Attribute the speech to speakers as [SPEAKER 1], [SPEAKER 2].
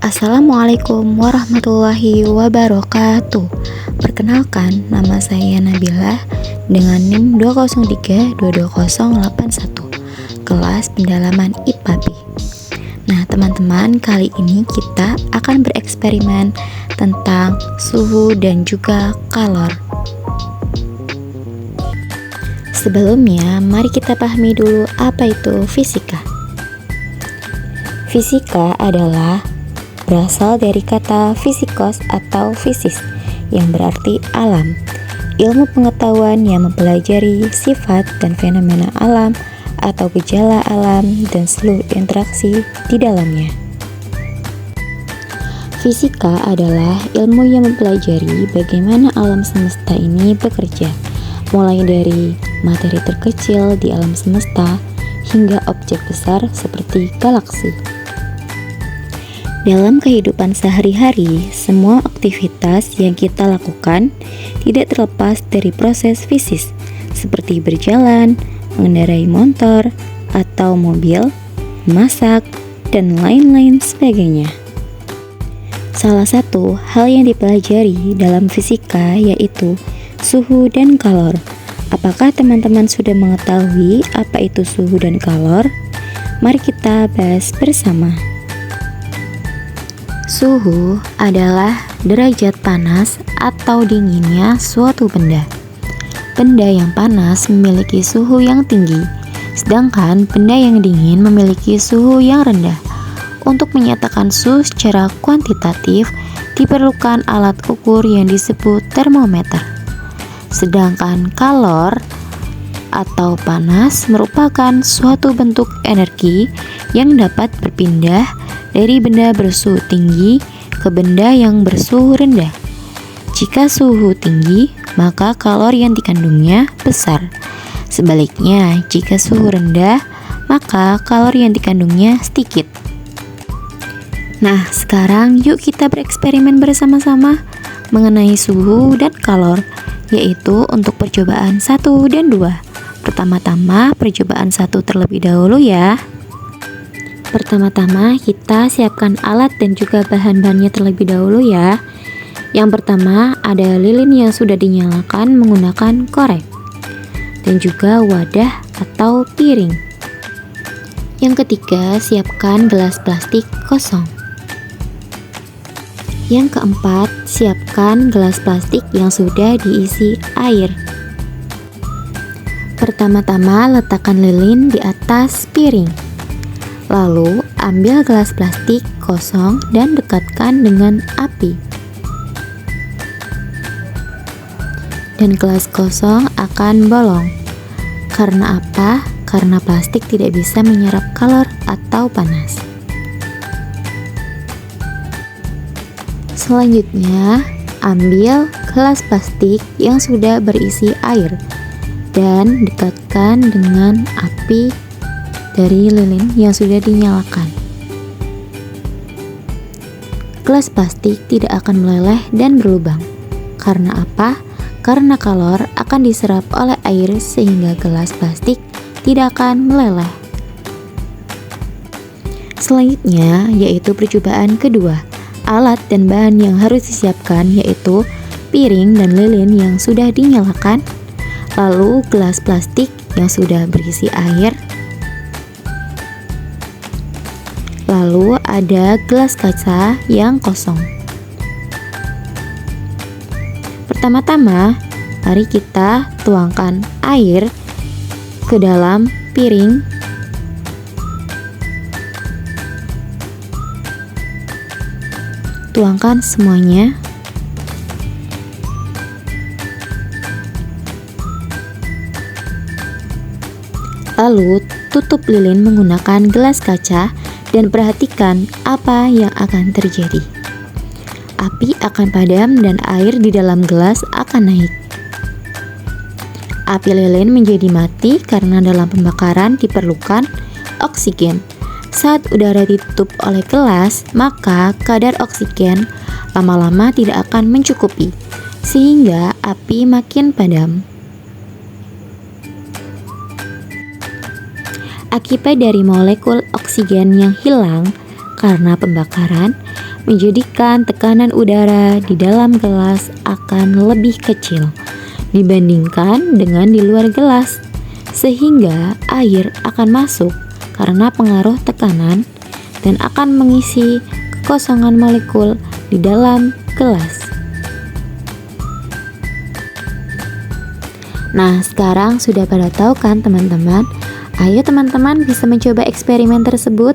[SPEAKER 1] Assalamualaikum warahmatullahi wabarakatuh. Perkenalkan, nama saya Nabila dengan NIM 203-22081, kelas pendalaman IPA B. Nah teman-teman, kali ini kita akan bereksperimen tentang suhu dan juga kalor. Sebelumnya, mari kita pahami dulu apa itu fisika. Fisika adalah berasal dari kata fisikos atau fisis yang berarti alam, ilmu pengetahuan yang mempelajari sifat dan fenomena alam atau gejala alam dan seluruh interaksi di dalamnya. Fisika adalah ilmu yang mempelajari bagaimana alam semesta ini bekerja, mulai dari materi terkecil di alam semesta hingga objek besar seperti galaksi. Dalam kehidupan sehari-hari, semua aktivitas yang kita lakukan tidak terlepas dari proses fisik, seperti berjalan, mengendarai motor atau mobil, masak, dan lain-lain sebagainya. Salah satu hal yang dipelajari dalam fisika yaitu suhu dan kalor. Apakah teman-teman sudah mengetahui apa itu suhu dan kalor? Mari kita bahas bersama. Suhu adalah derajat panas atau dinginnya suatu benda. Benda yang panas memiliki suhu yang tinggi, sedangkan benda yang dingin memiliki suhu yang rendah. Untuk menyatakan suhu secara kuantitatif, diperlukan alat ukur yang disebut termometer. Sedangkan kalor atau panas merupakan suatu bentuk energi yang dapat berpindah dari benda bersuhu tinggi ke benda yang bersuhu rendah. Jika suhu tinggi, maka kalor yang dikandungnya besar. Sebaliknya, jika suhu rendah, maka kalor yang dikandungnya sedikit. Nah, sekarang yuk kita bereksperimen bersama-sama mengenai suhu dan kalor, yaitu untuk percobaan 1 dan 2. Pertama-tama percobaan 1 terlebih dahulu ya. Pertama-tama kita siapkan alat dan juga bahan-bahannya terlebih dahulu ya. Yang pertama ada lilin yang sudah dinyalakan menggunakan korek, dan juga wadah atau piring. Yang ketiga, siapkan gelas plastik kosong. Yang keempat, siapkan gelas plastik yang sudah diisi air. Pertama-tama letakkan lilin di atas piring. Lalu, ambil gelas plastik kosong dan dekatkan dengan api. Dan gelas kosong akan bolong. Karena apa? Karena plastik tidak bisa menyerap kalor atau panas. Selanjutnya, ambil gelas plastik yang sudah berisi air dan dekatkan dengan api dari lilin yang sudah dinyalakan. Gelas plastik tidak akan meleleh dan berlubang. Karena apa? Karena kalor akan diserap oleh air sehingga gelas plastik tidak akan meleleh. Selanjutnya yaitu percobaan kedua. Alat dan bahan yang harus disiapkan yaitu piring dan lilin yang sudah dinyalakan, lalu gelas plastik yang sudah berisi air, lalu ada gelas kaca yang kosong. Pertama-tama, mari kita tuangkan air ke dalam piring. Tuangkan semuanya. Lalu, tutup lilin menggunakan gelas kaca dan perhatikan apa yang akan terjadi. Api akan padam dan air di dalam gelas akan naik. Api lilin menjadi mati karena dalam pembakaran diperlukan oksigen. Saat udara ditutup oleh gelas, maka kadar oksigen lama-lama tidak akan mencukupi, sehingga api makin padam. Akibat dari molekul oksigen yang hilang karena pembakaran, menjadikan tekanan udara di dalam gelas akan lebih kecil dibandingkan dengan di luar gelas, sehingga air akan masuk karena pengaruh tekanan dan akan mengisi kekosongan molekul di dalam gelas. Nah, sekarang sudah pada tahu kan teman-teman? Ayo teman-teman bisa mencoba eksperimen tersebut.